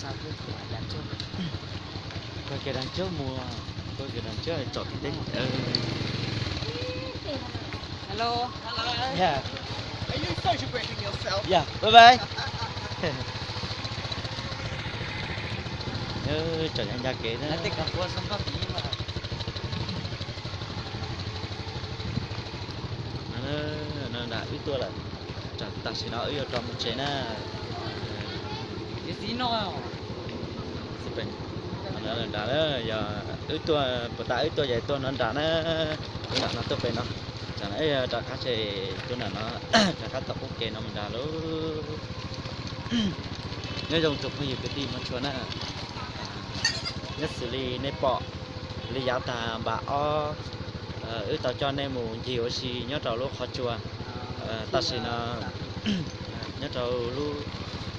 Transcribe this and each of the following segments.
sao cứ phải đàn trước. Coi cái đàn trước mua, coi cái đàn trước là chọn cái tính. Hello. Yeah. Are you photographing yourself? Yeah. Bye bye. Chọn anh ra kế đó. Nanti kamu sempat ini mah. Nó đã ít tuổi là chọn ta chỉ nói ở trong một chế na. Cái gì nó? Sipeng. Nó đã đó giờ ít tuổi, bữa tại ít tuổi vậy tôi nó đã nó tôi phải nó. Chẳng lẽ trả cá chế tôi là nó trả cá tập ok nó mình đã lố. Nếu dùng chụp nhiều cái tim nó chua na. Nhất xử lý nếp bọ lý giáo ta bà o tao cho nên mù nhiều gì nhớ trâu lúc khó chua ta xin nhớ trâu lúc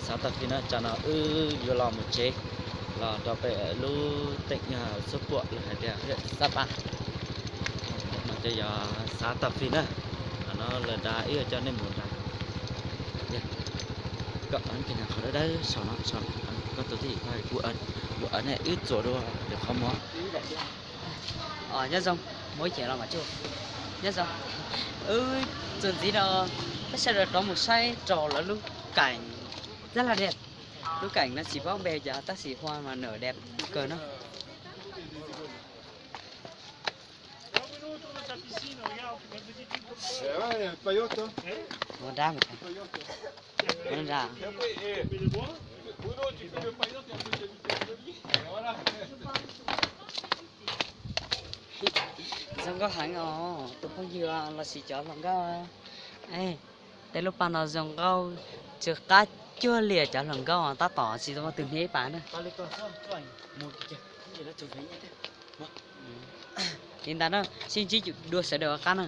sao ta khi nó cho nó vô lòng một chế là cho về lúc tịnh số bộ là để huyện Sapa mà bây giờ xã tập phi nữa nó là đã yêu cho nên muốn ra cậu anh cái nào khỏi đấy sao nó có tôi thì phải vụ ấn này ít rồi đâu được không mó Nhất không? Mỗi trẻ làm mà chưa? Nhất không? Chuyện gì đâu? Nó sẽ được có một say trò là lúc cảnh rất là đẹp. Lúc cảnh nó chỉ bóng bè giờ ta chỉ hoa mà nở đẹp cờ nó. Toyota. Muốn ra một cái. Muốn ra. Xong có hẳn tôi không vừa là chỉ cho lòng cao. Ê, tới lúc ban đầu dòng cao chưa cá chưa lìa cho lòng cao ta tỏ chỉ cho từng thế bán nữa. Hiện tại nó xin chỉ đua sẽ được cá nữa.